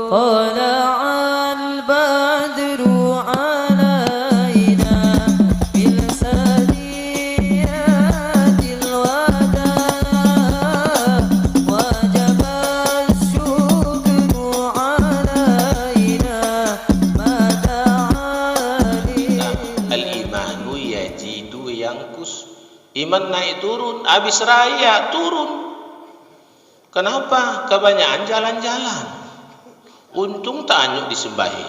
طلع البدر علينا بالسنيات الوداع وجب الشكر علينا ما دعا al-imanu yajidu yankus. Iman naik turun, habis raya turun. Kenapa? Kebanyakan jalan-jalan. Untung tanyuk disembahi.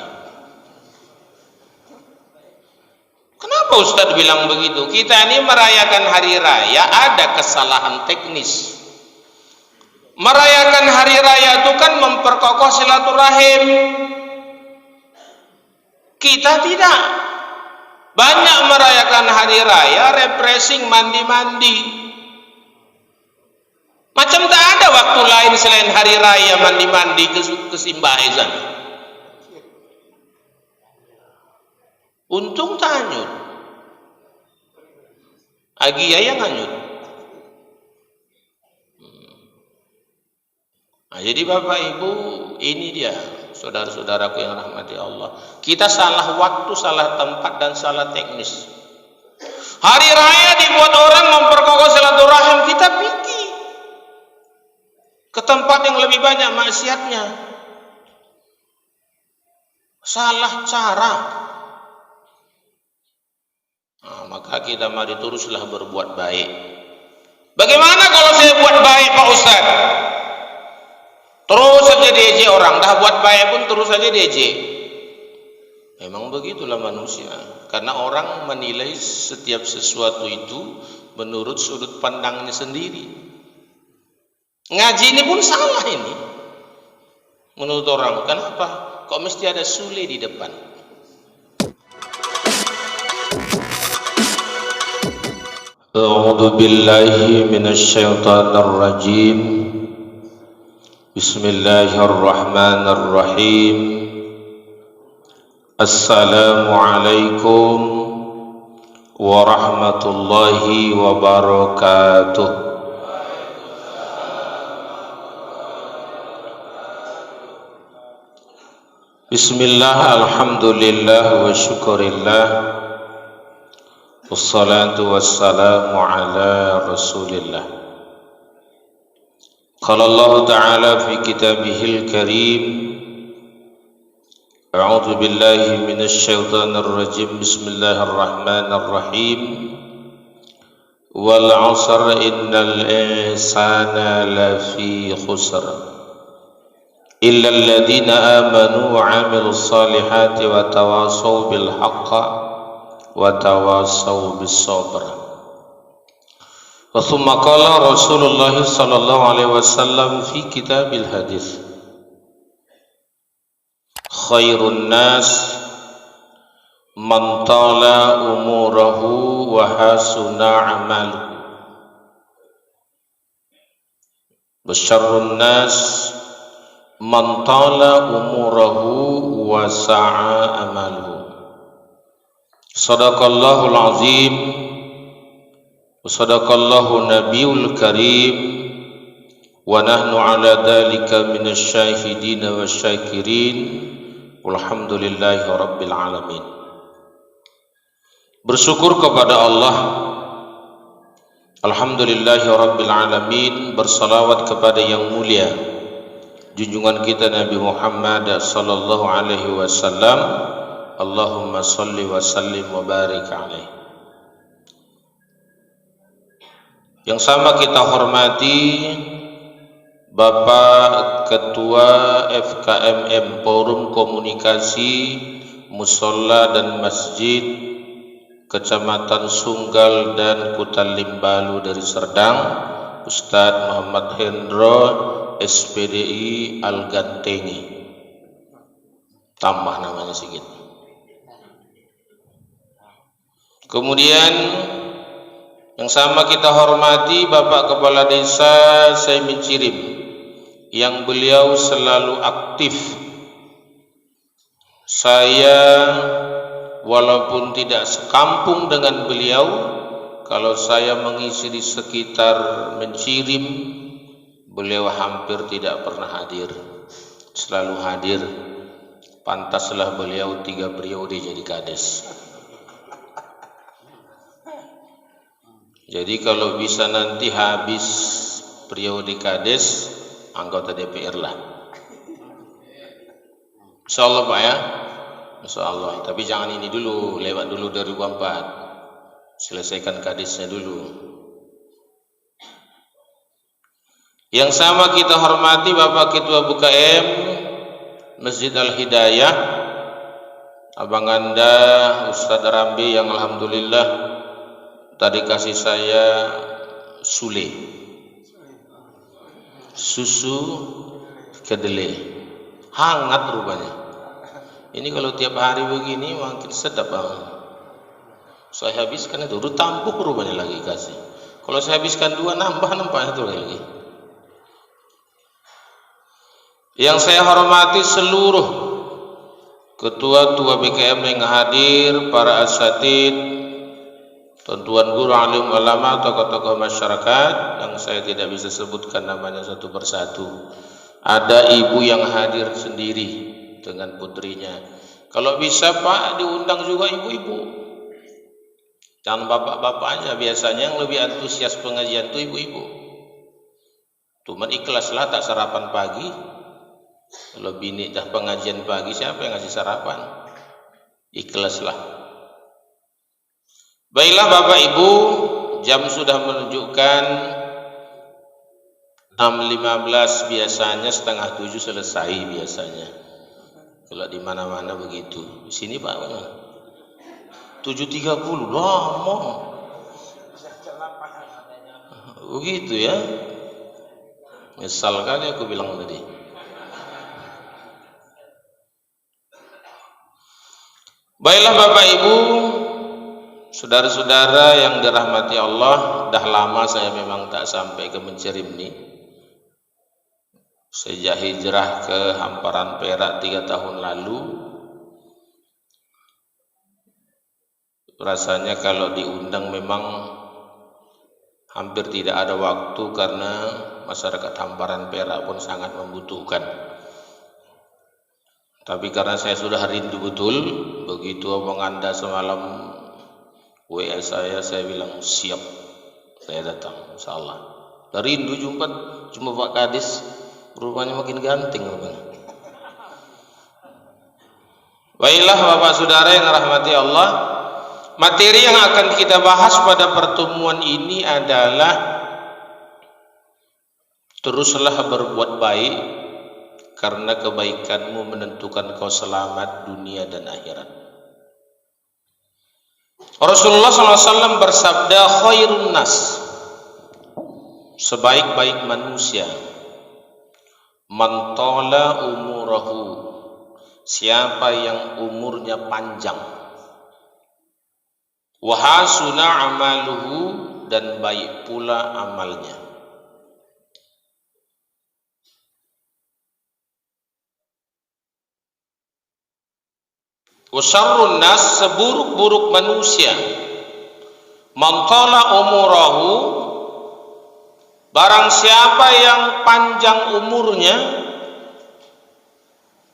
Kenapa Ustadz bilang begitu? Kita ini merayakan hari raya ada kesalahan teknis. Merayakan hari raya itu kan memperkokoh silaturahim. Kita tidak. Banyak merayakan hari raya refreshing, mandi-mandi. Macam tak ada waktu lain selain hari raya mandi-mandi ke simbaizan. Untung tanyut. Agi yang anyut. Nah, jadi Bapak Ibu, ini dia saudara-saudaraku yang rahmati Allah. Kita salah waktu, salah tempat dan salah teknis. Hari raya dibuat orang memperkokoh silaturahim, kita pergi ke tempat yang lebih banyak maksiatnya. Salah cara. Nah, maka kita mari teruslah berbuat baik. Bagaimana kalau saya buat baik Pak Ustaz? Terus saja diejek orang, dah buat baik pun terus saja diejek. Memang begitulah manusia. Karena orang menilai setiap sesuatu itu menurut sudut pandangnya sendiri. Ngaji ini pun salah ini. Menurut orang, kenapa? Kok mesti ada sule di depan? A'udzu billahi minasyaitonir rajim. Bismillahirrahmanirrahim. Assalamualaikum warahmatullahi wabarakatuh. Bismillah, alhamdulillah wa syukurillah, wassalatu wassalamu ala rasulillah. Qala Allah Ta'ala fi kitabihil karim, a'udzu billahi minasy syaithanir rajim, bismillahirrahmanirrahim, wal 'asr innal insana lafi khusr إلا الذين آمنوا وعملوا الصالحات وتواصوا بالحق وتواصوا بالصبر. ثم قال رسول الله صلى الله عليه وسلم في كتاب الحديث خير الناس من طال أموره وحسن عمله وشر الناس man tala umurahu wa sa'a amaluhu. Sadaqallahul azim wa sadaqallahu nabiyul karim wa nahnu ala dhalika minasy syahidin wa syakirin walhamdulillahi rabbil alamin. Bersyukur kepada Allah, alhamdulillahi rabbil alamin. Bersalawat kepada yang mulia junjungan kita Nabi Muhammad sallallahu alaihi wasallam. Allahumma salli wa sallim wa barik alaihi. Yang sama kita hormati Bapak Ketua FKMM Forum Komunikasi Musholla dan Masjid Kecamatan Sunggal dan Kutalimbalu dari Serdang, Ustadz Muhammad Hendro SPDI Al-Gantengi, tambah namanya sedikit. Kemudian yang sama kita hormati Bapak Kepala Desa Saimin Cirim, yang beliau selalu aktif. Saya walaupun tidak sekampung dengan beliau, kalau saya mengisi di sekitar Mencirim, beliau hampir tidak pernah hadir. selalu hadir. Pantaslah beliau 3 periode jadi kades. Jadi kalau bisa nanti habis periode kades, anggota DPR lah. Insyaallah Pak ya. Insyaallah. Tapi jangan ini dulu, lewat dulu 2004. Selesaikan kadesnya dulu. Yang sama kita hormati Bapak Ketua BKM Masjid Al-Hidayah, Abang Anda Ustadz Rambi, yang alhamdulillah tadi kasih saya susu kedelai hangat rupanya. Ini kalau tiap hari begini makin sedap banget. Saya habiskan itu, tampuk rupanya lagi kasih. Kalau saya habiskan 2 nambah itu lagi. Yang saya hormati seluruh ketua-tua BKM yang hadir, para asatid, tuan-tuan guru, alim ulama, tokoh-tokoh masyarakat yang saya tidak bisa sebutkan namanya satu persatu. Ada ibu yang hadir sendiri dengan putrinya. Kalau bisa Pak, diundang juga ibu-ibu. Jangan bapak-bapak aja, biasanya yang lebih antusias pengajian itu ibu-ibu. Cuman ikhlaslah tak sarapan pagi. Kalau bini dah pengajian pagi, siapa yang ngasih sarapan? Ikhlaslah. Baiklah Bapak Ibu, jam sudah menunjukkan 6.15, biasanya 6:30 selesai biasanya. Kalau di mana-mana begitu. Di sini Pak, 7.30 lama. Begitu ya. Misal kali aku bilang tadi. Baiklah Bapak Ibu, saudara-saudara yang dirahmati Allah, dah lama saya memang tak sampai ke Mencirim nih. Sejak hijrah ke hamparan Perak 3 tahun lalu, rasanya kalau diundang memang hampir tidak ada waktu karena masyarakat hamparan Perak pun sangat membutuhkan. Tapi karena saya sudah rindu betul, begitu Abang Anda semalam WA saya bilang siap, saya datang, insyaallah. Rindu cuma Pak Kadis, rupanya makin ganteng rupanya. Baiklah Bapak Saudara yang rahmati Allah, materi yang akan kita bahas pada pertemuan ini adalah teruslah berbuat baik, karena kebaikanmu menentukan kau selamat dunia dan akhirat. Rasulullah SAW bersabda, khairun nas, sebaik-baik manusia, man tala umurahu, siapa yang umurnya panjang, wa hasuna amaluhu, dan baik pula amalnya. Wasarrun nas, seburuk-buruk manusia, man tala umurahu, barang siapa yang panjang umurnya,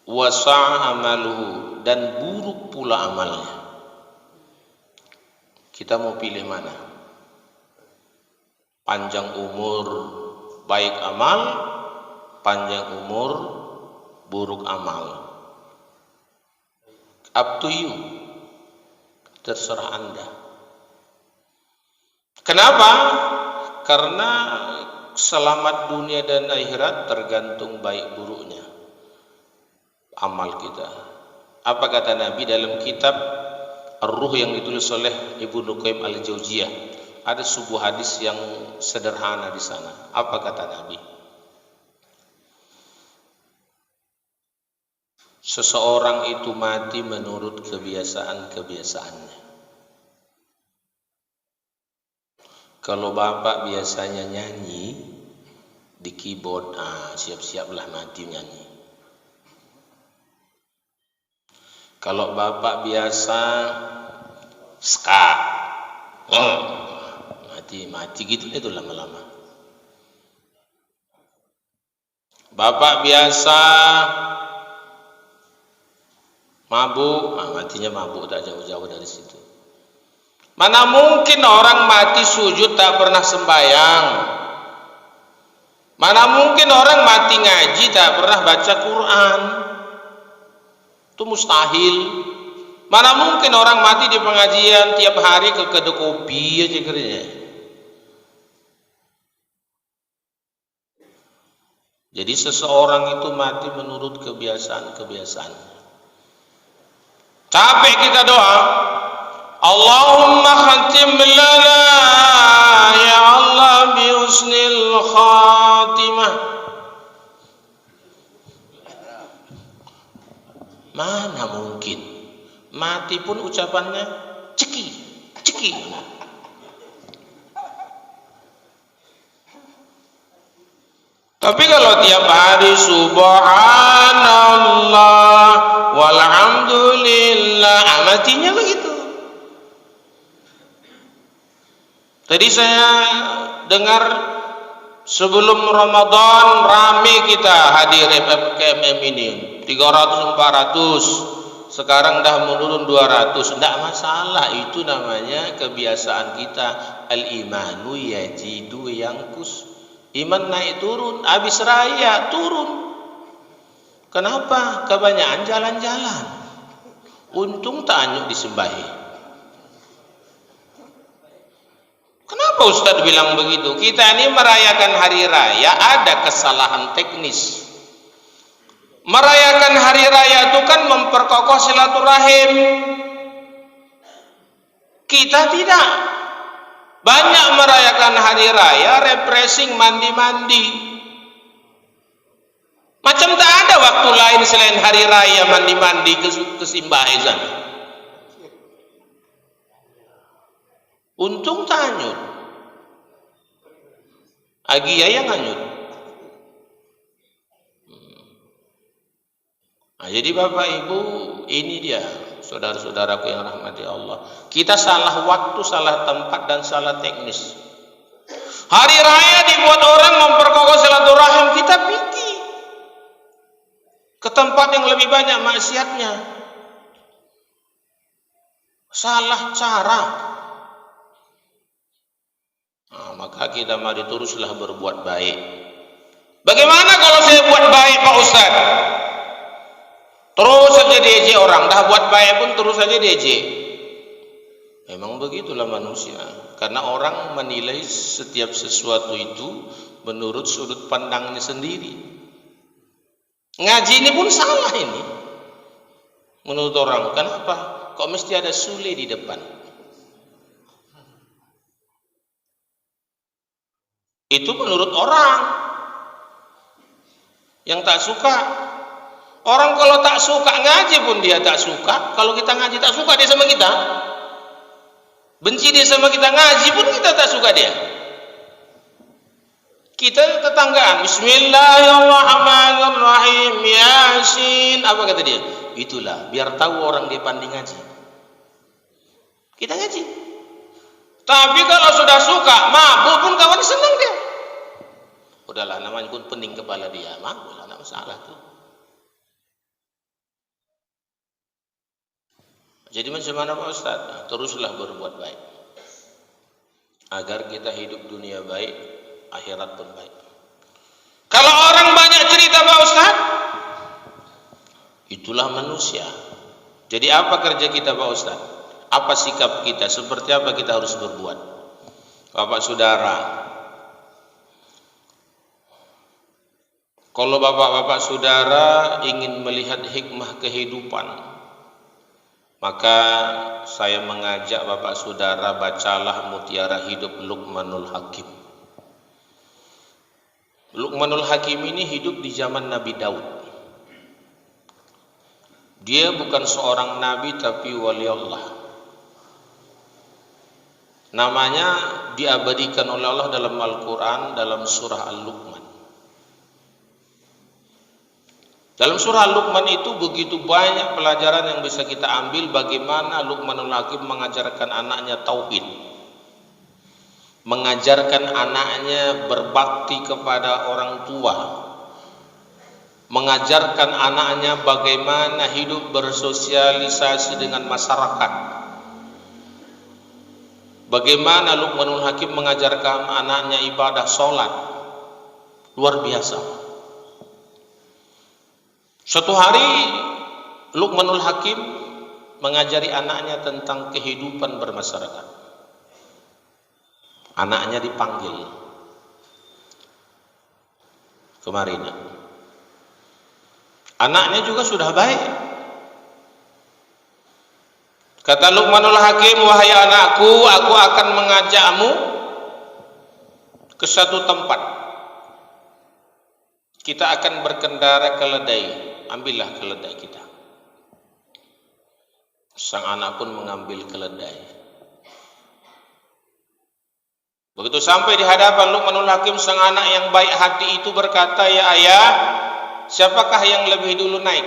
wasa'a amaluhu, dan buruk pula amalnya. Kita mau pilih mana? Panjang umur baik amal, panjang umur buruk amal. Up to you, terserah Anda. Kenapa? Karena selamat dunia dan akhirat tergantung baik buruknya amal kita. Apa kata Nabi dalam kitab Ar-Ruh yang ditulis oleh Ibnu Qayyim Al-Jauziyah? Ada sebuah hadis yang sederhana di sana. Apa kata Nabi? Seseorang itu mati menurut kebiasaan-kebiasaannya. Kalau bapak biasanya nyanyi di keyboard, siap-siaplah mati nyanyi. Kalau bapak biasa ska, mati gitu itu lama-lama. Bapak biasa mabuk, matinya mabuk, tak jauh-jauh dari situ. Mana mungkin orang mati sujud tak pernah sembahyang? Mana mungkin orang mati ngaji tak pernah baca Quran? Itu mustahil. Mana mungkin orang mati di pengajian tiap hari ke kedai kopi aja kerjanya. Jadi seseorang itu mati menurut kebiasaan-kebiasaan. Capek kita doa, Allahumma khatim lana ya Allah bi husnil khatimah. Mana mungkin mati pun ucapannya ceki, ceki. Tapi kalau tiap hari subhanallah walhamdulillah, matinya begitu. Tadi saya dengar sebelum Ramadan rame kita hadir FKMM ini 300-400, sekarang dah menurun 200. Tidak masalah, itu namanya kebiasaan kita. Al-imanu yajidu yangkus. Iman naik turun, habis raya turun. Kenapa? Kebanyakan jalan-jalan. Untung tanyuk disembahi. Kenapa Ustadz bilang begitu? Kita ini merayakan hari raya ada kesalahan teknis. Merayakan hari raya itu kan memperkokoh silaturahim. Kita tidak. Banyak merayakan hari raya refreshing, mandi-mandi. Macam tak ada waktu lain selain hari raya mandi-mandi ke Simbahe sana. Untung tanyut. Agi yang anyut. Nah, jadi Bapak Ibu, ini dia saudara-saudaraku yang rahmati Allah. Kita salah waktu, salah tempat, dan salah teknis. Hari raya dibuat orang memperkokoh silaturahim, kita pergi ke tempat yang lebih banyak maksiatnya. Salah cara. Nah, maka kita mari teruslah berbuat baik. Bagaimana kalau saya buat baik Pak Ustaz? Terus saja diejek orang, dah buat baik pun terus saja diejek. Memang begitulah manusia. Karena orang menilai setiap sesuatu itu menurut sudut pandangnya sendiri. Ngaji ini pun salah ini. Menurut orang, kenapa? Kok mesti ada sule di depan? Itu menurut orang yang tak suka. Orang kalau tak suka ngaji pun dia tak suka. Kalau kita ngaji tak suka dia sama kita. Benci dia sama kita, ngaji pun kita tak suka dia. Kita tetanggaan, Bismillahirrahmanirrahim, Yasin, apa kata dia? Itulah, biar tahu orang dia pandai ngaji. Kita ngaji. Tapi kalau sudah suka, mabuk pun kawan senang dia. Udahlah, namanya pun pening kepala dia, mabuk lah, tak masalah tuh. Jadi macam mana Pak Ustaz? Teruslah berbuat baik agar kita hidup dunia baik, akhirat pun baik. Kalau orang banyak cerita Pak Ustaz, itulah manusia. Jadi apa kerja kita Pak Ustaz? Apa sikap kita? Seperti apa kita harus berbuat? Bapak Saudara, kalau bapak-bapak saudara ingin melihat hikmah kehidupan, maka saya mengajak Bapak Saudara bacalah Mutiara Hidup Luqmanul Hakim. Luqmanul Hakim ini hidup di zaman Nabi Daud. Dia bukan seorang nabi tapi wali Allah. Namanya diabadikan oleh Allah dalam Al-Quran dalam surah Al-Luqman. Dalam surah Luqman itu begitu banyak pelajaran yang bisa kita ambil bagaimana Luqmanul Hakim mengajarkan anaknya tauhid, mengajarkan anaknya berbakti kepada orang tua, mengajarkan anaknya bagaimana hidup bersosialisasi dengan masyarakat. Bagaimana Luqmanul Hakim mengajarkan anaknya ibadah sholat. Luar biasa. Suatu hari Luqmanul Hakim mengajari anaknya tentang kehidupan bermasyarakat. Anaknya dipanggil kemarin. Anaknya juga sudah baik. Kata Luqmanul Hakim, wahai anakku, aku akan mengajakmu ke satu tempat. Kita akan berkendara keledai. Ambillah keledai kita. Sang anak pun mengambil keledai. Begitu sampai di hadapan Luqmanul Hakim, sang anak yang baik hati itu berkata, ya ayah, siapakah yang lebih dulu naik?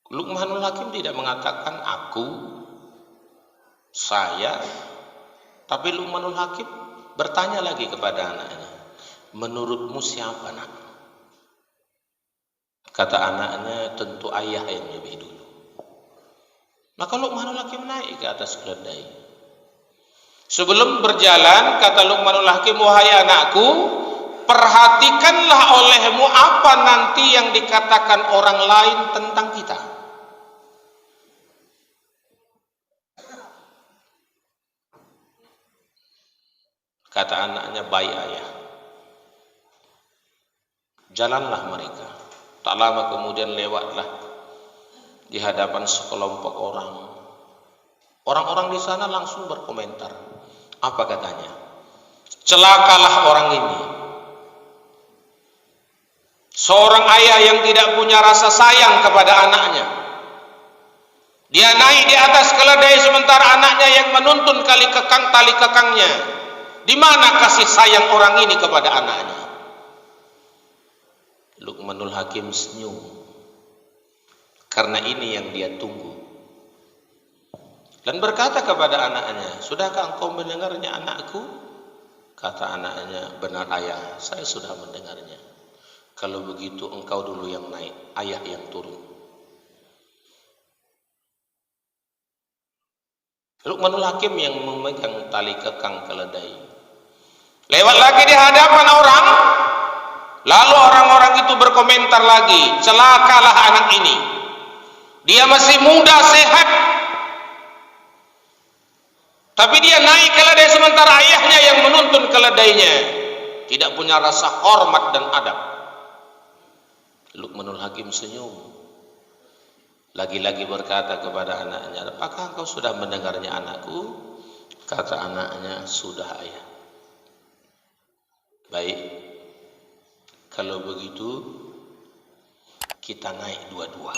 Luqmanul Hakim tidak mengatakan aku, saya, tapi Luqmanul Hakim bertanya lagi kepada anaknya, menurutmu siapa nak? Kata anaknya, tentu ayah yang lebih dulu. Maka Luqmanul Hakim naik ke atas keledai. Sebelum berjalan, kata Luqmanul Hakim, wahai anakku, perhatikanlah olehmu apa nanti yang dikatakan orang lain tentang kita. Kata anaknya, baik ayah. Jalanlah mereka. Tak lama kemudian lewatlah di hadapan sekelompok orang. Orang-orang di sana langsung berkomentar. Apa katanya? Celakalah orang ini. Seorang ayah yang tidak punya rasa sayang kepada anaknya. Dia naik di atas keledai sementara anaknya yang menuntun tali kekangnya. Di mana kasih sayang orang ini kepada anaknya? Luqmanul Hakim senyum. Karena ini yang dia tunggu. Dan berkata kepada anaknya, sudahkah engkau mendengarnya anakku? Kata anaknya, benar ayah, saya sudah mendengarnya. Kalau begitu engkau dulu yang naik, ayah yang turun. Luqmanul Hakim yang memegang tali kekang keledai. Lewat lagi di hadapan orang. Lalu orang-orang itu berkomentar lagi, celakalah anak ini. Dia masih muda, sehat. Tapi dia naik keledai sementara ayahnya yang menuntun keledainya. Tidak punya rasa hormat dan adab. Luqmanul Hakim senyum. Lagi-lagi berkata kepada anaknya, apakah engkau sudah mendengarnya anakku? Kata anaknya, sudah ayah. Baik, kalau begitu kita naik dua-dua.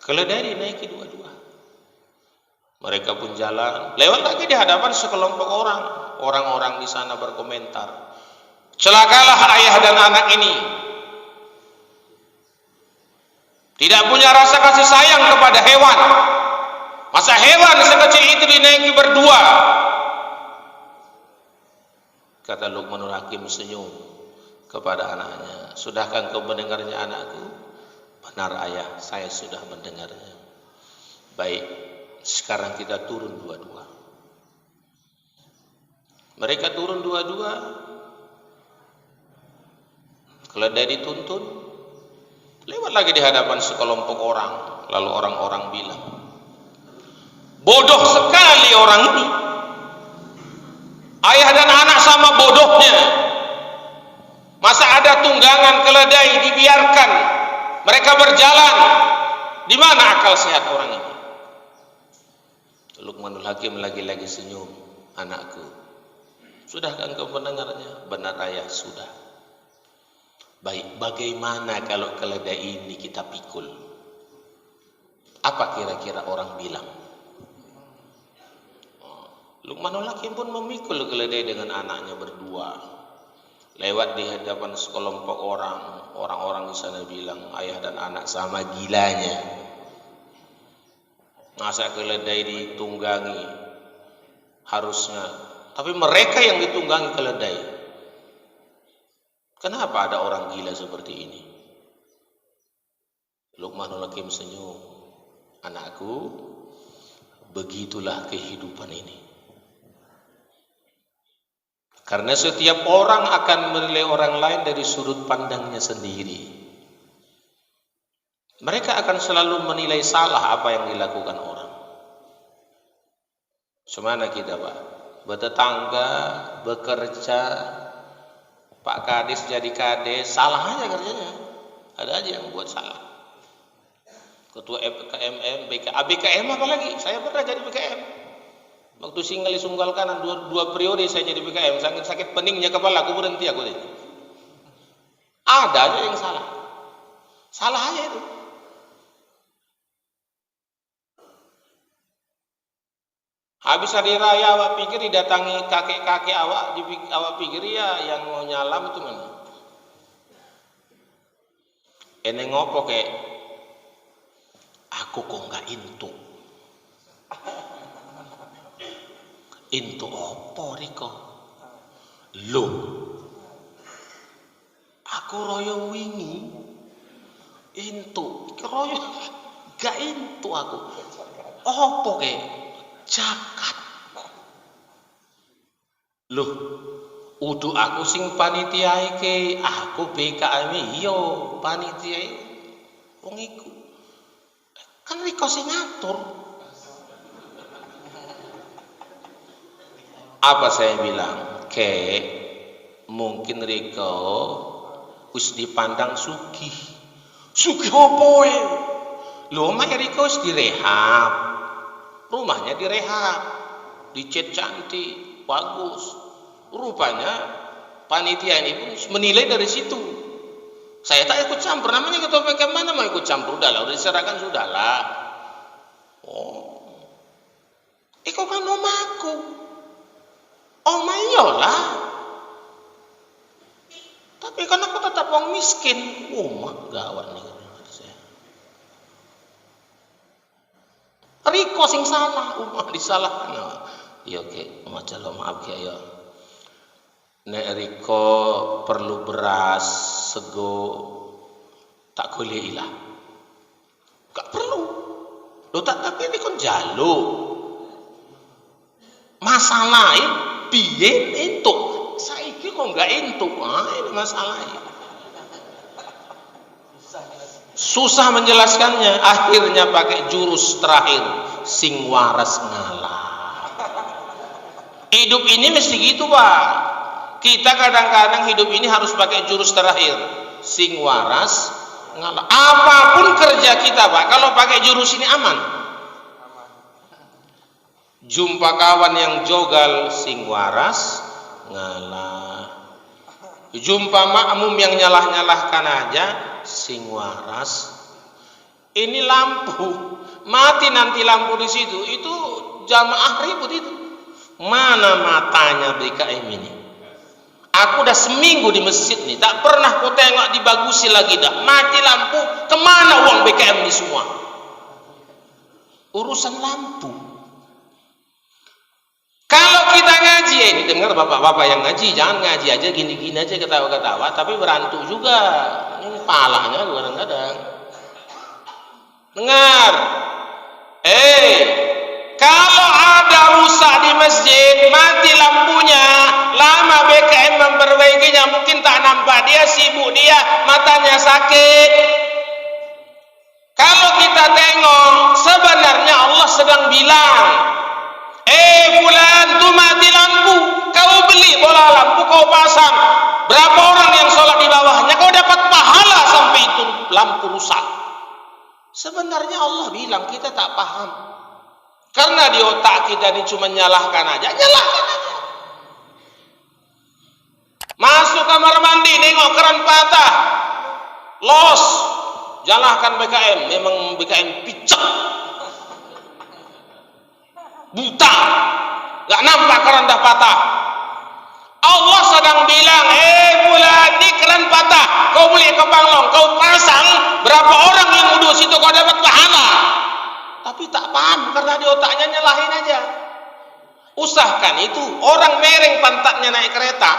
Keledai dinaiki dua-dua. Mereka pun jalan. Lewat lagi di hadapan sekelompok orang. Orang-orang di sana berkomentar, celakalah ayah dan anak ini. Tidak punya rasa kasih sayang kepada hewan. Masa hewan sekecil itu dinaiki berdua? Kata Luqmanul Hakim senyum kepada anaknya, sudahkah engkau mendengarnya anakku? Benar ayah, saya sudah mendengarnya. Baik, sekarang kita turun dua-dua. Mereka turun dua-dua. Keledai dituntun. Lewat lagi di hadapan sekelompok orang. Lalu orang-orang bilang, bodoh sekali orang ini. Ayah dan anak sama bodohnya. Masa ada tunggangan keledai dibiarkan mereka berjalan? Di mana akal sehat orang ini? Luqmanul Hakim lagi-lagi senyum. Anakku, sudahkah engkau mendengarnya? Benar ayah, sudah. Baik, bagaimana kalau keledai ini kita pikul? Apa kira-kira orang bilang? Luqmanul Hakim pun memikul keledai dengan anaknya berdua. Lewat di hadapan sekelompok orang. Orang-orang di sana bilang, ayah dan anak sama gilanya. Masa keledai ditunggangi harusnya Tapi mereka yang ditunggangi keledai. Kenapa ada orang gila seperti ini? Luqmanul Hakim senyum. Anakku, begitulah kehidupan ini. Karena setiap orang akan menilai orang lain dari sudut pandangnya sendiri. Mereka akan selalu menilai salah apa yang dilakukan orang. Semana kita, Pak? Bertetangga, bekerja, Pak Kades jadi Kades, salah aja kerjanya. Ada aja yang buat salah. Ketua FKMM, BKM apalagi, saya pernah jadi BKM. Waktu Singal Sunggal Kanan dua periode saya jadi BKM, sakit peningnya kepala, aku berhenti aku deh. Ada aja yang salah. Salah aja itu. Habis hari raya awak pikir didatangi kakek-kakek awak pikir ya yang mau nyalam itu mana? Ene ngopo kek? Aku kok nggak intu. Intu opo Riko? Loh, aku royo wingi intu, royo gak intu aku. Opo kek? Jakat. Loh, udu aku sing panitia iki, aku BKM iya panitia wong iku. Kan Riko sing ngatur. Apa saya bilang? Kek, mungkin Riko wis dipandang sugih. Sugih opo e? Lho, mak Riko wis direhab. Rumahnya direhab, dicat cantik, bagus. Rupanya panitia ini pun menilai dari situ. Saya tak ikut campur, namanya ketua PKM mana mau ikut campur, udahlah, udah diserahkan sudahlah. Oh, iku kan omaku, oma iyalah. Tapi kan aku tetap orang miskin, oma gawat nih. Riko sing salah, disalahkan. Ya oke, maaf ya. Nek Riko perlu beras, sego, tak golek ilah. Gak perlu. Lo tak tapi Riko jaluk. Masalahnya piye entuk. Saiki kok enggak entuk. Ini masalahnya. Susah menjelaskannya, akhirnya pakai jurus terakhir, sing waras ngalah. Hidup ini mesti gitu, Pak. Kita kadang-kadang hidup ini harus pakai jurus terakhir, sing waras ngalah. Apapun kerja kita, Pak, kalau pakai jurus ini aman. Jumpa kawan yang jogal, sing waras ngalah. Jumpa makmum yang nyalah-nyalahkan aja, sing waras. Ini lampu mati, nanti lampu di situ itu jamaah ribut itu. Mana matanya BKM ini? Aku udah seminggu di masjid nih, tak pernah ku tengok dibagusi lagi dah. Mati lampu, kemana uang BKM ini semua? Urusan lampu. Kalau kita ngaji, ini dengar bapak-bapak yang ngaji, jangan ngaji aja gini-gini aja ketawa-ketawa, tapi berantuk juga. Ini palanya kadang-kadang. Dengar, kalau ada rusak di masjid, mati lampunya, lama BKM memperbaikinya, mungkin tak nampak, dia sibuk, dia matanya sakit. Kalau kita tengok, sebenarnya Allah sedang bilang, fulan tuh mati lampu, kau beli bola lampu, kau pasang, berapa orang yang sholat di bawahnya, kau dapat pahala sampai itu lampu rusak. Sebenarnya Allah bilang, kita tak paham, karena di otak kita ini cuma nyalahkan aja. Masuk kamar mandi, nengok keran patah, los, nyalahkan BKM. Memang BKM picek, buta, gak nampak keran dah patah. Allah sedang bilang, bulan ini keran patah, kau beli ke Banglong, kau pasang, berapa orang yang wudhu situ kau dapat pahala. Tapi tak paham, karena di otaknya nyalahin aja. Usahakan itu orang mereng pantatnya naik kereta.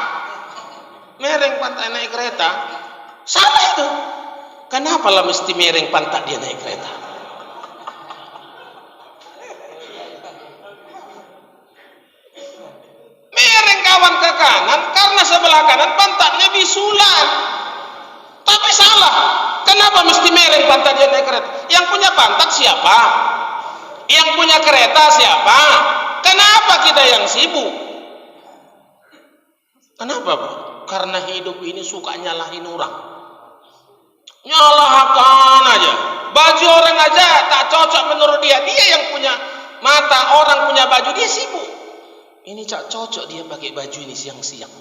Mereng pantatnya naik kereta. Salah itu. Kenapa lah mesti mereng pantat dia naik kereta? Mereng kawan ke kanan karena sebelah kanan pantatnya bisulan. Tapi salah. Kenapa mesti mereng pantat dia naik kereta? Yang punya pantat siapa? Yang punya kereta siapa? Kenapa kita yang sibuk? Kenapa, Pak? Karena hidup ini suka nyalahin orang. Nyalahkan aja. Baju orang aja tak cocok menurut dia. Dia yang punya mata, orang punya baju, dia sibuk. Ini tak cocok dia pakai baju ini siang-siang.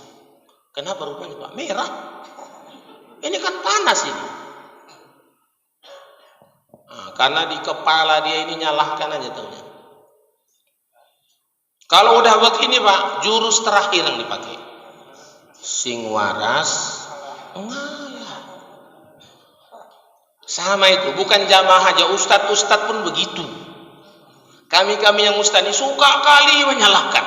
Kenapa rupanya, Pak? Merah. Ini kan panas ini. Nah, karena di kepala dia ini nyalahkan aja tahunya. Kalau udah begini, Pak, jurus terakhir yang dipakai. Sing waras ngalah. Sama itu, bukan jamaah aja, ustadz pun begitu. Kami yang ustadz ini suka kali menyalahkan.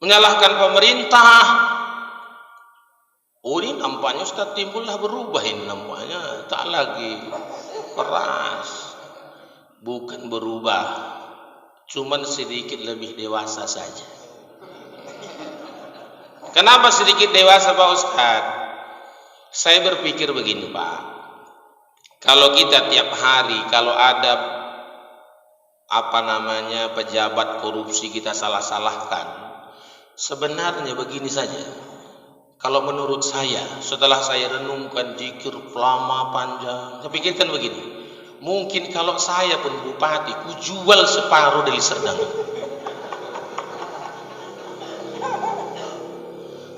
Menyalahkan pemerintah. Oh, ini nampaknya ustadz timbullah berubah ini nampaknya. Tak lagi keras. Bukan berubah. Cuman sedikit lebih dewasa saja. Kenapa sedikit dewasa, Pak Ustadz? Saya berpikir begini, Pak. Kalau kita tiap hari, kalau ada pejabat korupsi kita salah-salahkan, sebenarnya begini saja. Kalau menurut saya, setelah saya renungkan zikir lama panjang, saya pikirkan begini. Mungkin kalau saya pun bupati, ku jual separuh dari Serdang.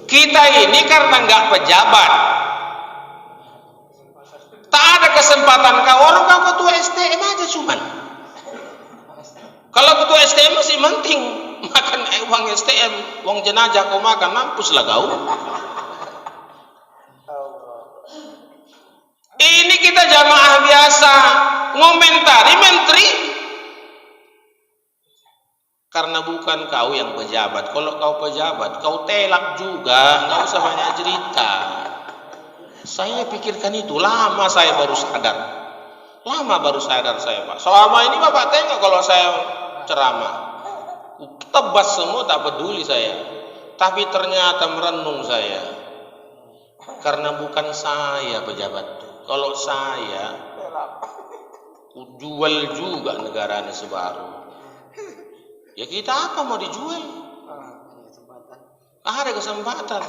Kita ini karena nggak pejabat, tak ada kesempatan kau orang kau ketua STM aja cuman. Kalau ketua STM masih penting makan uang STM, uang jenazah kau makan, mampus lah kau. Ini kita jamaah biasa ngomentari menteri karena bukan kau yang pejabat. Kalau kau pejabat, kau telak juga, nggak usah banyak cerita. Saya pikirkan itu lama, saya baru sadar. Lama baru sadar saya, Pak. Selama ini Bapak tengok kalau saya ceramah, tebas semua, tak peduli saya. Tapi ternyata merenung saya, karena bukan saya pejabat. Kalau saya, ku jual juga negara ini sebaru. Ya kita apa mau dijual? Ada kesempatan.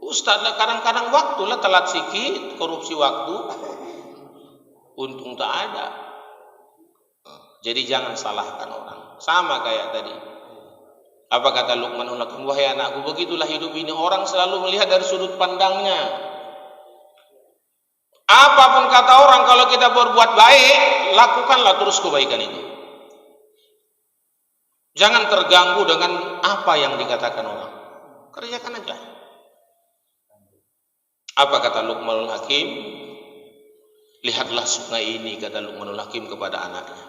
Ustaz lah kadang-kadang waktu lah telat sikit, korupsi waktu. Untung tak ada. Jadi jangan salahkan orang. Sama kayak tadi. Apa kata Luqmanul Hakim? Wahai anakku, begitulah hidup ini. Orang selalu melihat dari sudut pandangnya. Apapun kata orang, kalau kita berbuat baik, lakukanlah terus kebaikan itu. Jangan terganggu dengan apa yang dikatakan orang. Kerjakan aja. Apa kata Luqmanul Hakim? Lihatlah sungai ini, kata Luqmanul Hakim kepada anaknya.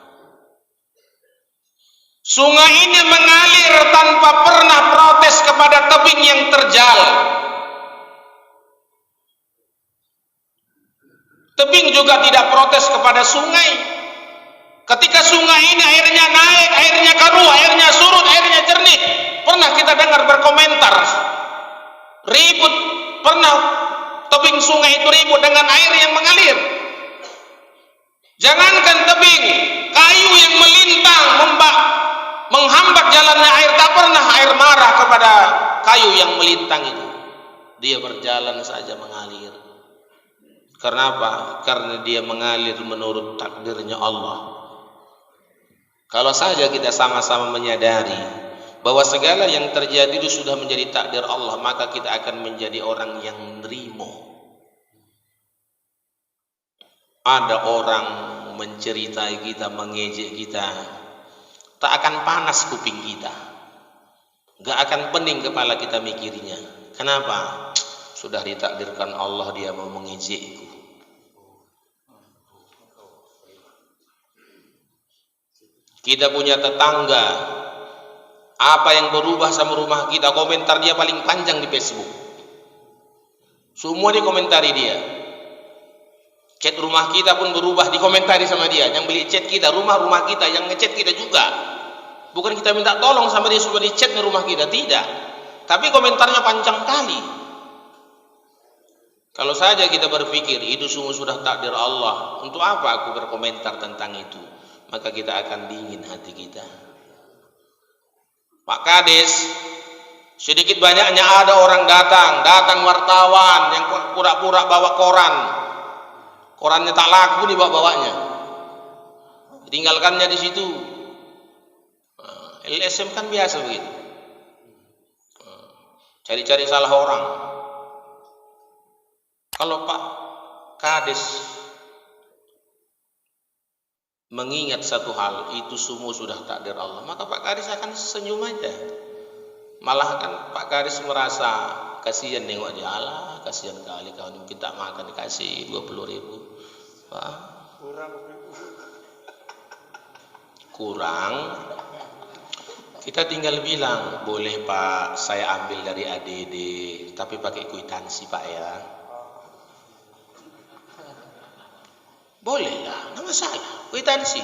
Sungai ini mengalir tanpa pernah protes kepada tebing yang terjal. Tebing juga tidak protes kepada sungai. Ketika sungai ini airnya naik, airnya keruh, airnya surut, airnya jernih, pernah kita dengar berkomentar ribut, pernah tebing sungai itu ribut dengan air yang mengalir. Jangankan tebing, kayu yang melintang menghambat jalannya air, tak pernah air marah kepada kayu yang melintang itu. Dia berjalan saja mengalir. Karena apa? Karena dia mengalir menurut takdirnya Allah. Kalau saja kita sama-sama menyadari bahwa segala yang terjadi itu sudah menjadi takdir Allah, maka kita akan menjadi orang yang nerimo. Ada orang menceritai kita, mengejek kita, tak akan panas kuping kita, gak akan pening kepala kita mikirnya. Kenapa? Sudah ditakdirkan Allah dia mau mengejekku. Kita punya tetangga Apa yang berubah sama rumah kita? Komentar dia paling panjang di Facebook. Semua dikomentari dia. Chat rumah kita pun berubah, dikomentari sama dia. Yang beli chat kita, rumah kita, yang ngechat kita juga. Bukan kita minta tolong sama dia supaya di chat di rumah kita, tidak. Tapi komentarnya panjang kali. Kalau saja kita berpikir itu semua sudah takdir Allah, untuk apa aku berkomentar tentang itu? Maka kita akan dingin hati kita. Pak Kades, sedikit banyaknya ada orang datang wartawan yang pura-pura bawa koran. Korannya tak laku dibawa-bawanya. Tinggalkannya di situ. LSM kan biasa begitu. Cari-cari salah orang. Kalau Pak Kades mengingat satu hal, itu semua sudah takdir Allah, maka Pak Kades akan senyum aja. Malah kan Pak Kades merasa kasihan nengok dia, alah kasihan kali kawan mungkin tak makan dikasih 20.000. Kurang. Kita tinggal bilang, boleh Pak, saya ambil dari ADD, tapi pakai kwitansi Pak ya. Boleh lah, nggak masalah, kwitansi.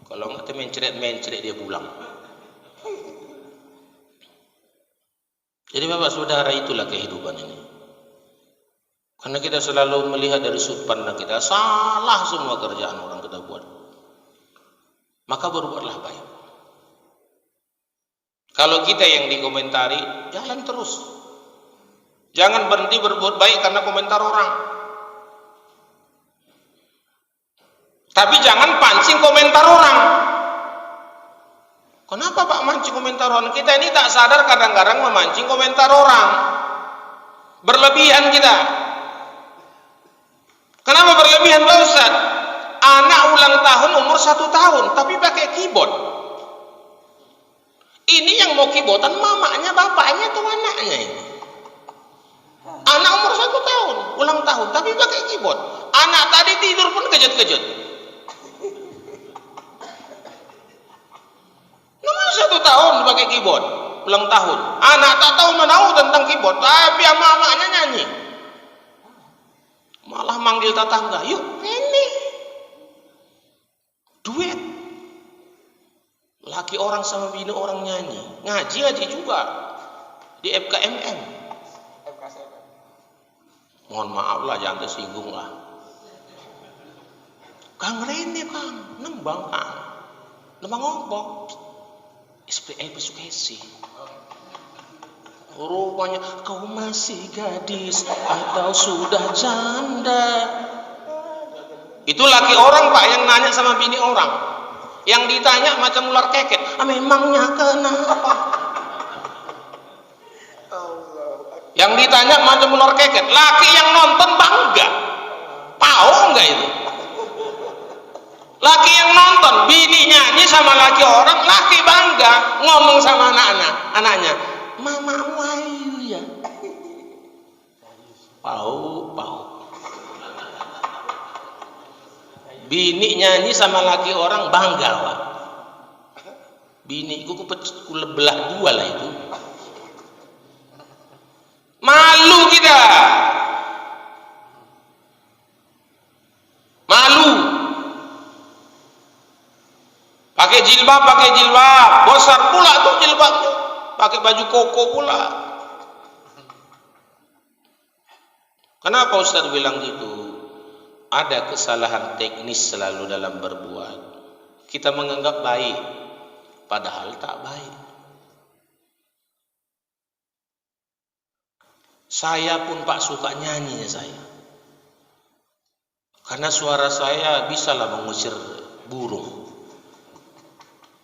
Kalau nggak mencret dia pulang. Jadi Bapak Saudara, itulah kehidupan ini. Karena kita selalu melihat dari sudut pandang kita, salah semua kerjaan orang kita buat. Maka berbuatlah baik. Kalau kita yang dikomentari, jalan terus. Jangan berhenti berbuat baik karena komentar orang. Tapi jangan pancing komentar orang. Kenapa Pak mancing komentar orang? Kita ini tak sadar kadang-kadang memancing komentar orang. Berlebihan kita. Kenapa berlebihan Pak Ustaz? Anak ulang tahun umur 1 tahun, tapi pakai keyboard. Ini yang mau keyboardan mamanya, bapaknya atau anaknya ini? Anak umur 1 tahun, ulang tahun, tapi pakai keyboard. Anak tadi tidur pun kejut-kejut. Nomor 1 tahun pakai keyboard, ulang tahun. Anak tak tahu menahu tentang keyboard, tapi mamanya nyanyi. Malah manggil tetangga, yuk ini duet. Laki orang sama bini orang nyanyi, ngaji juga di FKMM. Mohon maaf lah, jangan tersinggung lah. Kang Rene Kang, nembang Kang, nembang ngobok. SPL Pesukesi. Rupanya kau masih gadis atau sudah janda. Itu laki orang Pak yang nanya sama bini orang. Yang ditanya macam ular keket. Memangnya kenapa? Yang ditanya macam ular keket. Laki yang nonton bangga. Tahu enggak itu? Laki yang nonton, bini nyanyi sama laki orang, laki bangga ngomong sama anaknya. Mamamu ayu ya. Pau. Bini nyanyi sama laki orang bangga Pak. Bini ku belah dua lah itu. Malu kita. Malu. Pakai jilbab, besar pula tuh jilbabnya. Pakai baju koko pula. Kenapa Ustaz bilang gitu? Ada kesalahan teknis selalu dalam berbuat. Kita menganggap baik, padahal tak baik. Saya pun Pak suka nyanyinya saya. Karena suara saya bisalah mengusir burung.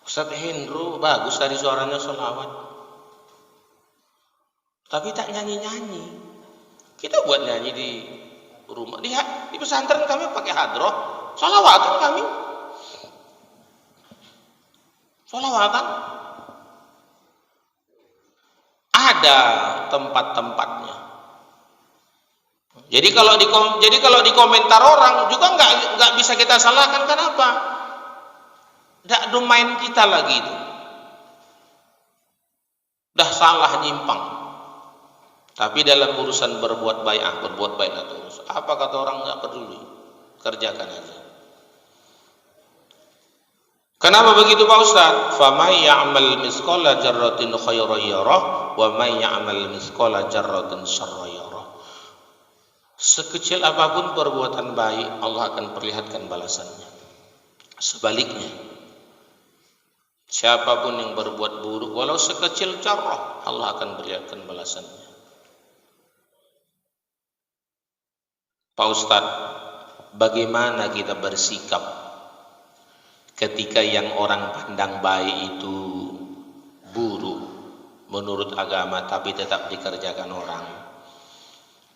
Ustaz Hendro bagus tadi suaranya sholawat. Tapi tak nyanyi-nyanyi. Kita buat nyanyi di rumah. Di pesantren kami pakai hadroh. Sholawatan kami. Sholawatan. Ada tempat-tempatnya. Jadi kalau di komentar orang juga nggak bisa kita salahkan. Kenapa? Dak domain kita lagi itu. Dah salah nyimpang. Tapi dalam urusan berbuat baik terus. Apa kata orang nggak peduli, kerjakan aja. Kenapa begitu Pak Ustaz? Famay ya'mal misqala jarratin khairan yarah wa may ya'mal misqala jarratin syarran yarah. Sekecil apapun perbuatan baik, Allah akan perlihatkan balasannya. Sebaliknya, siapapun yang berbuat buruk walau sekecil zarrah, Allah akan perlihatkan balasannya. Pak Ustaz, bagaimana kita bersikap ketika yang orang pandang baik itu buruk menurut agama tapi tetap dikerjakan orang?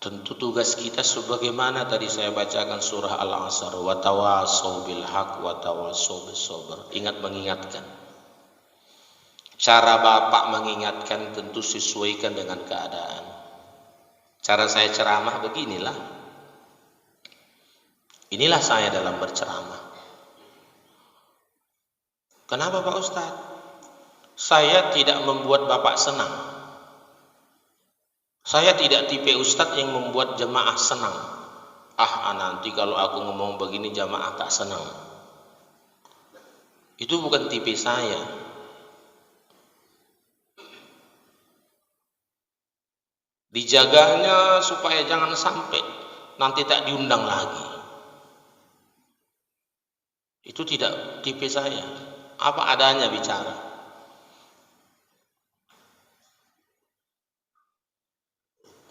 Tentu tugas kita sebagaimana tadi saya bacakan surah Al-Asr, wa tawasau bil haq wa tawasau bis sabr. Ingat mengingatkan. Cara bapak mengingatkan tentu sesuaikan dengan keadaan. Cara saya ceramah beginilah. Inilah saya dalam berceramah. Kenapa Pak Ustaz? Saya tidak membuat bapak senang. Saya tidak tipe ustadz yang membuat jemaah senang. Nanti kalau aku ngomong begini jemaah tak senang. Itu bukan tipe saya. Dijaganya supaya jangan sampai nanti tak diundang lagi. Itu tidak tipe saya. Apa adanya bicara.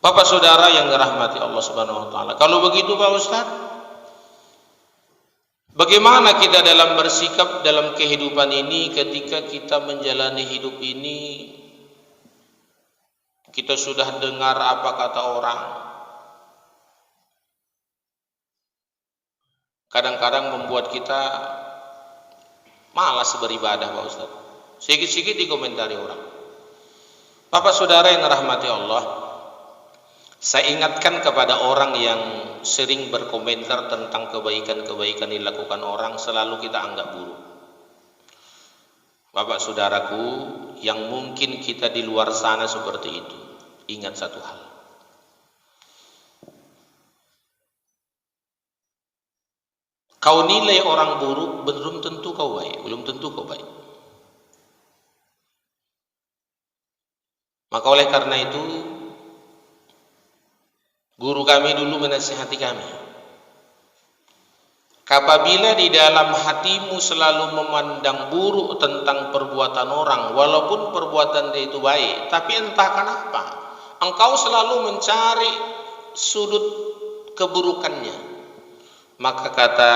Bapak saudara yang dirahmati Allah Subhanahu wa taala. Kalau begitu Pak Ustaz, bagaimana kita dalam bersikap dalam kehidupan ini ketika kita menjalani hidup ini? Kita sudah dengar apa kata orang. Kadang-kadang membuat kita malas beribadah Pak Ustaz. Sikit-sikit dikomentari orang. Bapak saudara yang dirahmati Allah, saya ingatkan kepada orang yang sering berkomentar tentang kebaikan-kebaikan dilakukan orang, selalu kita anggap buruk. Bapak saudaraku, yang mungkin kita di luar sana seperti itu, ingat satu hal. Kau nilai orang buruk, belum tentu kau baik, belum tentu kau baik. Maka oleh karena itu, guru kami dulu menasihati kami, apabila di dalam hatimu selalu memandang buruk tentang perbuatan orang, walaupun perbuatan dia itu baik, tapi entah kenapa engkau selalu mencari sudut keburukannya, maka kata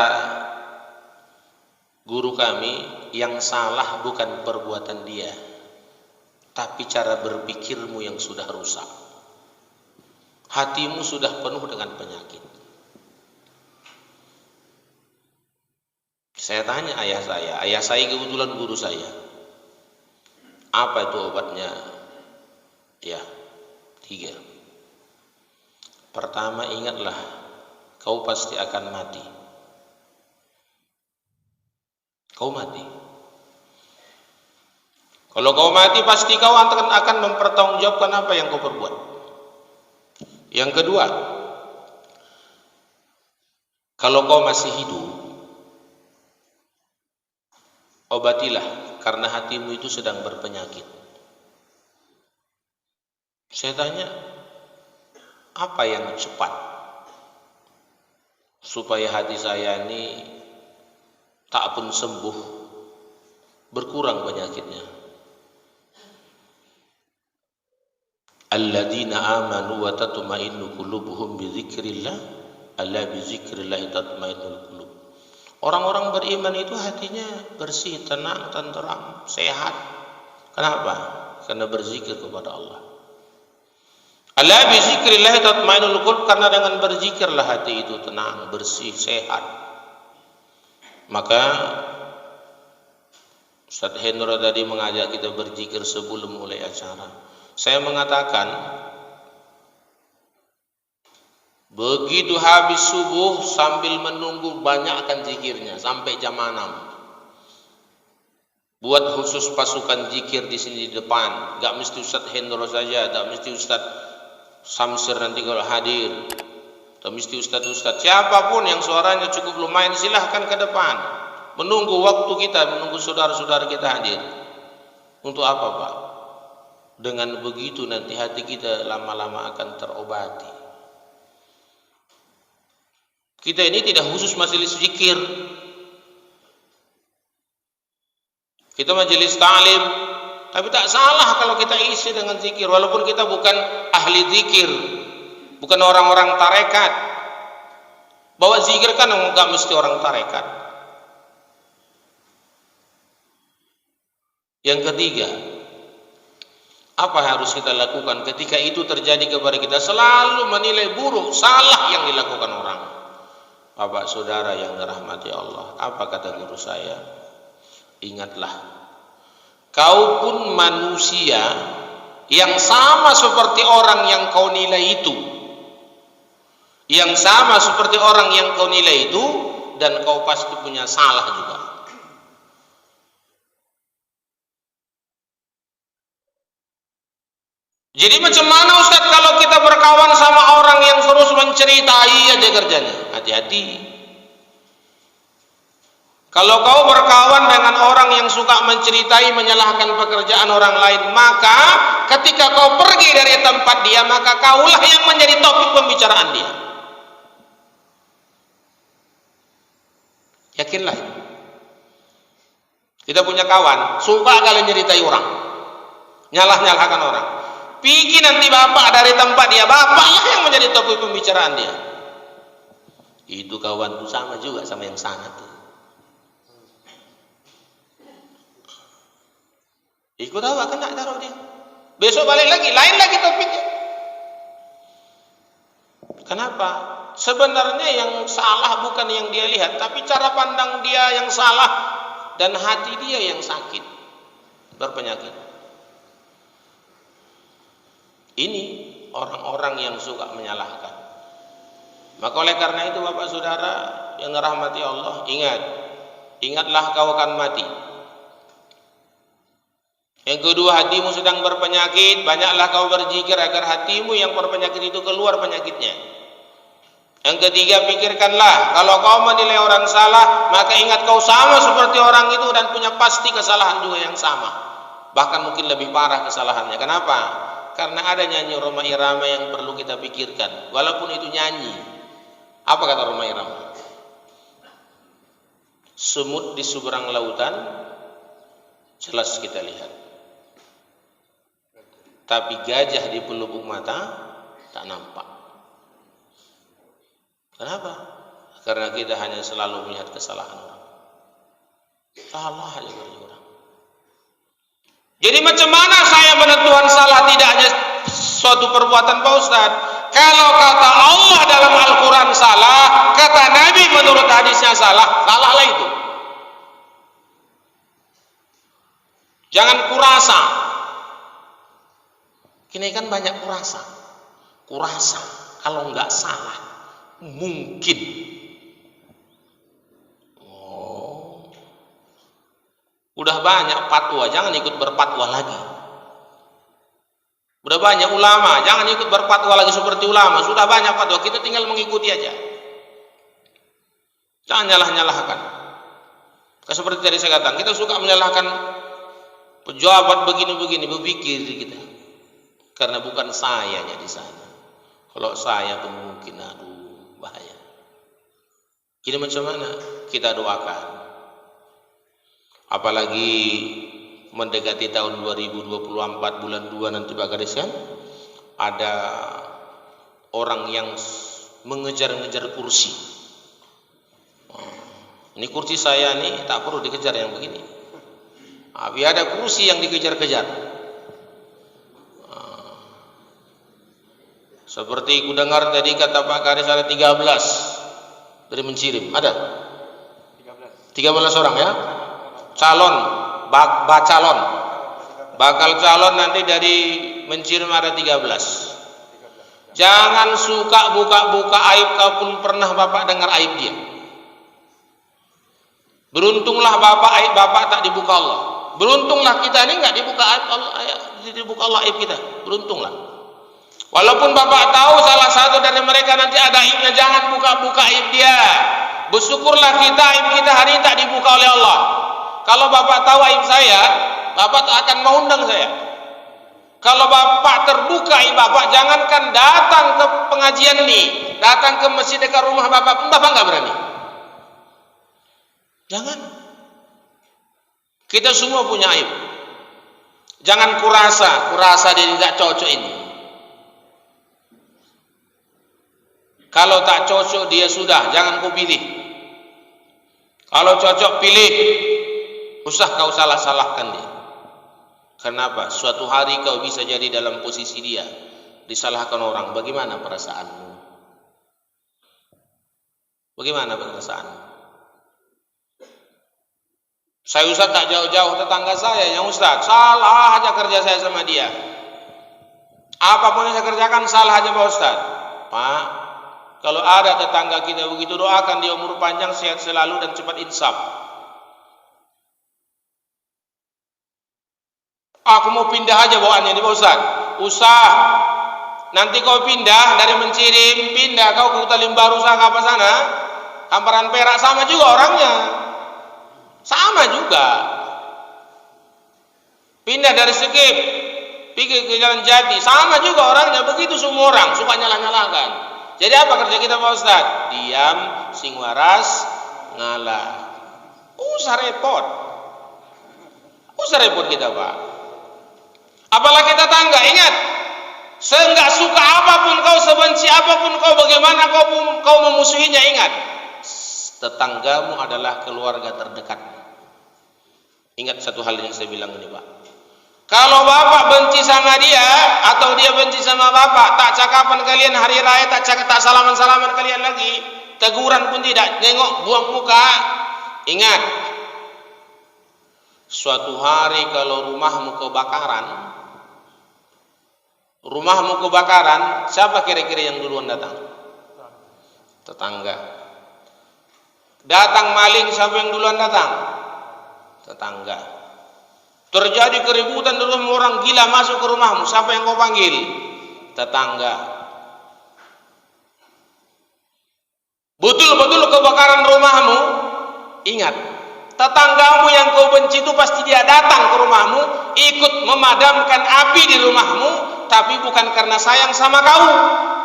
guru kami, yang salah bukan perbuatan dia, tapi cara berpikirmu yang sudah rusak. Hatimu sudah penuh dengan penyakit. Saya tanya ayah saya kebetulan guru saya, apa itu obatnya? Ya, 3. Pertama, ingatlah, kau pasti akan mati. Kau mati. Kalau kau mati, pasti kau akan mempertanggungjawabkan apa yang kau perbuat. Yang kedua, kalau kau masih hidup, obatilah karena hatimu itu sedang berpenyakit. Saya tanya, apa yang cepat supaya hati saya ini tak pun sembuh, berkurang penyakitnya? Alladzina amanu wa tatma'innu qulubuhum bi dzikrillah, alla bi dzikrillah tatma'innul qulub. Orang-orang beriman itu hatinya bersih, tenang, tenteram, sehat. Kenapa? Karena berzikir kepada Allah. Alla bi dzikrillah tatma'innul qulub, karena dengan berzikirlah hati itu tenang, bersih, sehat. Maka Ustaz Hendro tadi mengajak kita berzikir sebelum mulai acara. Saya mengatakan, begitu habis subuh sambil menunggu banyakkan zikirnya sampai jam 6. Buat khusus pasukan zikir di sini di depan. Gak mesti Ustadz Hendro saja, gak mesti Ustadz Samsir nanti kalau hadir, gak mesti Ustadz siapapun yang suaranya cukup lumayan, silahkan ke depan. Menunggu waktu kita, menunggu saudara-saudara kita hadir. Untuk apa, Pak? Dengan begitu nanti hati kita lama-lama akan terobati. Kita ini tidak khusus majelis zikir. Kita majelis ta'lim, tapi tak salah kalau kita isi dengan zikir, walaupun kita bukan ahli zikir, bukan orang-orang tarekat. Bawa zikir kan enggak mesti orang tarekat. Yang ketiga, apa yang harus kita lakukan ketika itu terjadi kepada kita? Selalu menilai buruk, salah yang dilakukan orang. Bapak saudara yang dirahmati Allah, apa kata guru saya? Ingatlah, kau pun manusia yang sama seperti orang yang kau nilai itu, yang sama seperti orang yang kau nilai itu, dan kau pasti punya salah juga. Jadi macam mana Ustadz kalau kita berkawan sama orang yang terus menceritai aja kerjanya? Hati-hati. Kalau kau berkawan dengan orang yang suka menceritai, menyalahkan pekerjaan orang lain, maka ketika kau pergi dari tempat dia, maka kaulah yang menjadi topik pembicaraan dia. Yakinlah. Kita punya kawan, suka kali menceritai orang, nyalah-nyalahkan orang. Pikir nanti bapak dari tempat dia, bapaklah yang menjadi topik pembicaraan dia. Itu kawan tuh sama juga sama yang sana tuh. Ikut apa? Kena taruh dia. Besok balik lagi, lain lagi topiknya. Kenapa? Sebenarnya yang salah bukan yang dia lihat, tapi cara pandang dia yang salah dan hati dia yang sakit, berpenyakit. Ini orang-orang yang suka menyalahkan. Maka oleh karena itu Bapak Saudara yang dirahmati Allah, ingatlah kau akan mati. Yang kedua, hatimu sedang berpenyakit, banyaklah kau berzikir agar hatimu yang berpenyakit itu keluar penyakitnya. Yang ketiga, pikirkanlah, kalau kau menilai orang salah, maka ingat kau sama seperti orang itu dan punya pasti kesalahan juga yang sama. Bahkan mungkin lebih parah kesalahannya. Kenapa? Karena ada nyanyi Roma Irama yang perlu kita pikirkan, walaupun itu nyanyi. Apa kata Roma Irama? Semut di seberang lautan jelas kita lihat, tapi gajah di pelupuk mata tak nampak. Kenapa? Karena kita hanya selalu melihat kesalahan orang. Salah aja kerja orang. Jadi macam mana saya menentukan salah? Tidak hanya suatu perbuatan Pak Ustaz. Kalau kata Allah dalam Al-Quran salah, kata Nabi menurut hadisnya salah, salahlah itu. Jangan kurasa. Kini kan banyak kurasa. Kalau nggak salah, mungkin. Udah banyak fatwa, jangan ikut berfatwa lagi. Udah banyak ulama, jangan ikut berfatwa lagi seperti ulama. Sudah banyak fatwa, kita tinggal mengikuti aja. Jangan nyalah-nyalahkan. Seperti tadi saya katakan, kita suka menyalahkan pejabat begini-begini, berpikir kita. Karena bukan sayanya di sana. Kalau saya tuh mungkin, aduh, bahaya. Ini macam mana? Kita doakan. Apalagi mendekati tahun 2024 bulan 2 nanti Pak Kades kan, ada orang yang mengejar-ngejar kursi. Ini kursi saya nih tak perlu dikejar yang begini. Tapi ada kursi yang dikejar-kejar. Seperti ku dengar tadi kata Pak Kades ada 13 dari Mencirim. Ada? 13 orang ya? Calon, bacalon. Bakal calon nanti dari Mencirim ada 13. Jangan suka buka-buka aib, kalaupun pernah Bapak dengar aib dia. Beruntunglah Bapak, aib Bapak tak dibuka Allah. Beruntunglah kita ini nggak dibuka Allah aib kita. Beruntunglah. Walaupun bapak tahu salah satu dari mereka nanti ada aibnya, jangan buka-buka aib dia. Bersyukurlah kita aib kita hari ini tak dibuka oleh Allah. Kalau bapak tahu aib saya, bapak tak akan mau undang saya. Kalau bapak terbuka aib bapak, jangankan datang ke pengajian nih, datang ke masjid dekat rumah bapak pun bapak nggak berani. Jangan. Kita semua punya aib. Jangan kurasa dia tidak cocok ini. Kalau tak cocok dia sudah, jangan kau pilih. Kalau cocok pilih, usah kau salah-salahkan dia. Kenapa? Suatu hari kau bisa jadi dalam posisi dia, disalahkan orang. Bagaimana perasaanmu? Bagaimana perasaanmu? Saya Ustaz tak jauh-jauh tetangga saya yang Ustaz, salah aja kerja saya sama dia. Apapun yang saya kerjakan salah aja Pak Ustaz. Pak, kalau ada tetangga kita begitu, doakan dia umur panjang, sehat selalu dan cepat insaf. Aku mau pindah aja bawaannya nih Pak Ustaz. Usah. Nanti kau pindah dari Mencirim, pindah kau ke Huta Limbaru sana apa sana, Hamparan Perak, sama juga orangnya. Sama juga. Pindah dari Sekip, pergi ke Jalan Jati, sama juga orangnya. Begitu semua orang suka nyalah-nyalahkan. Jadi apa kerja kita Pak Ustaz? Diam, sing waras, ngalah. Usah repot. Usah repot kita Pak. Apalagi tetangga, ingat, seenggak suka apapun kau, sebenci apapun kau, bagaimana kau memusuhinya, ingat, tetanggamu adalah keluarga terdekat. Ingat satu hal yang saya bilang ini Pak. Kalau bapak benci sama dia atau dia benci sama bapak, tak cakapan kalian hari raya, tak salaman-salaman kalian lagi, teguran pun tidak, nengok, buang muka. Ingat, suatu hari kalau rumahmu kebakaran, siapa kira-kira yang duluan datang? Tetangga. Datang maling, siapa yang duluan datang? Tetangga. Terjadi keributan di rumah, orang gila masuk ke rumahmu, siapa yang kau panggil? Tetangga. Betul-betul kebakaran rumahmu, ingat, tetanggamu yang kau benci itu pasti dia datang ke rumahmu, ikut memadamkan api di rumahmu, tapi bukan karena sayang sama kau,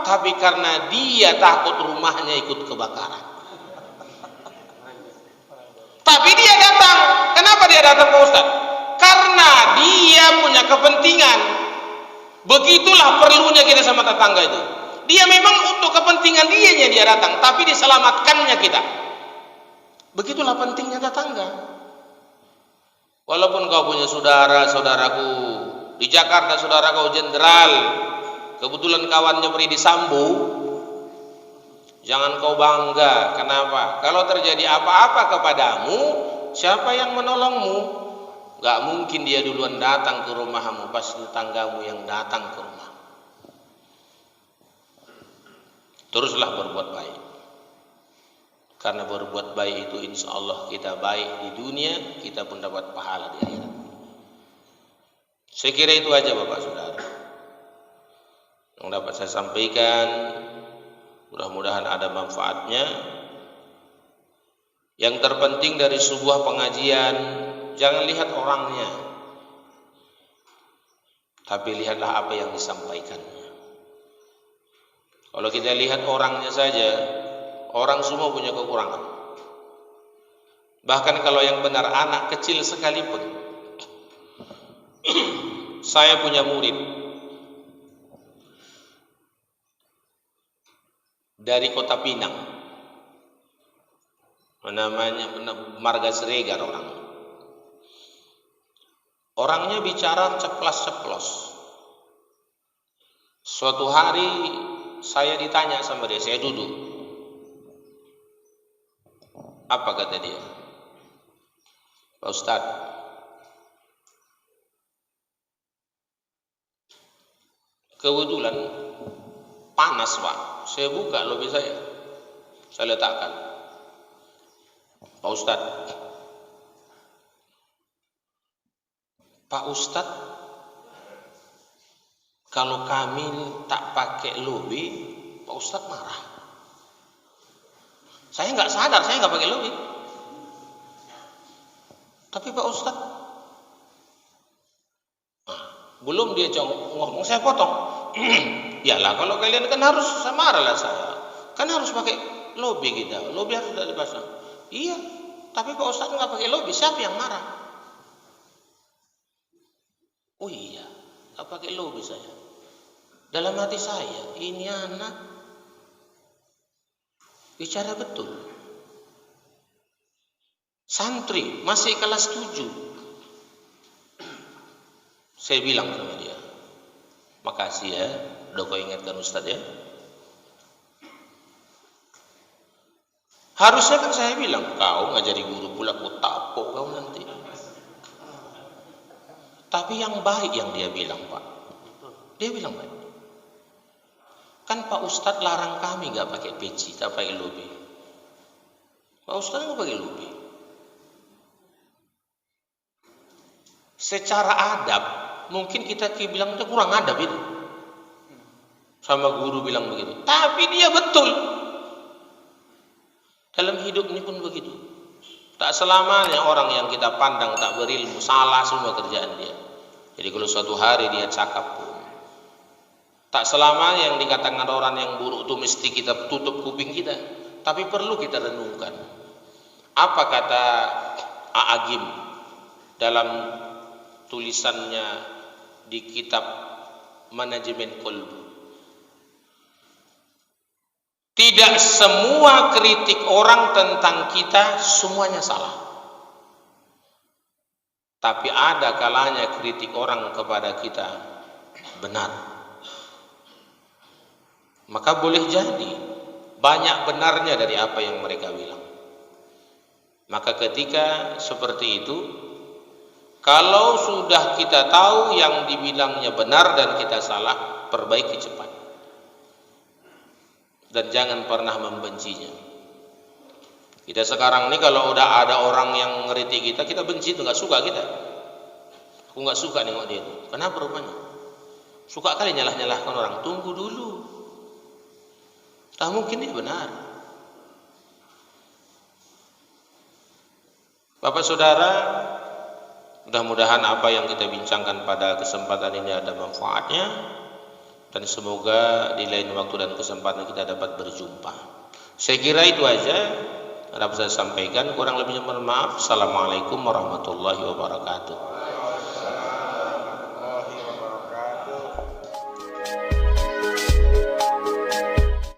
tapi karena dia takut rumahnya ikut kebakaran. Tapi dia datang. Kenapa dia datang Pak Ustaz? Karena dia punya kepentingan. Begitulah perlunya kita sama tetangga itu. Dia memang untuk kepentingan dia datang, tapi diselamatkannya kita. Begitulah pentingnya tetangga. Walaupun kau punya saudaraku di Jakarta, saudara kau jenderal, kebetulan kawannya Ferdy Sambo, jangan kau bangga. Kenapa? Kalau terjadi apa-apa kepadamu, siapa yang menolongmu? Gak mungkin dia duluan datang ke rumahmu, pasti tetanggamu yang datang ke rumah. Teruslah berbuat baik. Karena berbuat baik itu insya Allah kita baik di dunia, kita pun dapat pahala di akhirat. Saya kira itu aja Bapak Saudara yang dapat saya sampaikan. Mudah-mudahan ada manfaatnya. Yang terpenting dari sebuah pengajian, jangan lihat orangnya, tapi lihatlah apa yang disampaikannya. Kalau kita lihat orangnya saja, orang semua punya kekurangan. Bahkan kalau yang benar anak kecil sekalipun. Saya punya murid dari Kota Pinang, namanya Marga Siregar orangnya bicara ceplas-ceplos. Suatu hari saya ditanya sama dia, saya duduk. Apa kata dia? Pak Ustaz, kebetulan panas Pak, saya buka lobi saya letakkan. Pak Ustaz, Pak Ustadz, kalau kami tak pakai lobe, Pak Ustadz marah. Saya nggak sadar, saya nggak pakai lobe. Tapi Pak Ustadz, belum dia ngomong, saya potong. Yalah, kalau kalian kan harus, saya marah lah saya. Kan harus pakai lobe kita, lobe harus sudah dipasang. Iya, tapi Pak Ustadz nggak pakai lobe, siapa yang marah? Oh iya, nggak pakai lobe saya. Dalam hati saya, ini anak bicara betul. Santri masih kelas 7. Saya bilang sama dia, makasih ya, udah kau ingatkan Ustadz ya. Harusnya kan saya bilang, kau ngajari guru pula, ku tapok kau nanti. Tapi yang baik yang dia bilang, Pak. Dia bilang baik. Kan Pak Ustadz larang kami nggak pakai peci, tak pakai lobe. Pak Ustadz nggak pakai lobe. Secara adab, mungkin kita bilang itu kurang adab itu. Sama guru bilang begitu. Tapi dia betul. Dalam hidup ini pun begitu. Tak selamanya orang yang kita pandang tak berilmu salah semua kerjaan dia. Jadi kalau suatu hari dia cakap pun, tak selamanya yang dikatakan orang yang buruk itu mesti kita tutup kuping kita. Tapi perlu kita renungkan. Apa kata A'agim dalam tulisannya di kitab Manajemen Kolbu? Tidak semua kritik orang tentang kita semuanya salah. Tapi ada kalanya kritik orang kepada kita benar. Maka boleh jadi banyak benarnya dari apa yang mereka bilang. Maka ketika seperti itu, kalau sudah kita tahu yang dibilangnya benar dan kita salah, perbaiki cepat. Dan jangan pernah membencinya. Kita sekarang ini kalau udah ada orang yang ngeritik kita, kita benci itu, nggak suka kita. Aku nggak suka nengok dia itu. Kenapa rupanya? Suka kali nyalah-nyalahkan orang. Tunggu dulu. Tak mungkin dia benar. Bapak Saudara, mudah-mudahan apa yang kita bincangkan pada kesempatan ini ada manfaatnya. Dan semoga di lain waktu dan kesempatan kita dapat berjumpa. Saya kira itu aja yang dapat saya sampaikan. Kurang lebihnya mohon maaf. Assalamualaikum warahmatullahi wabarakatuh.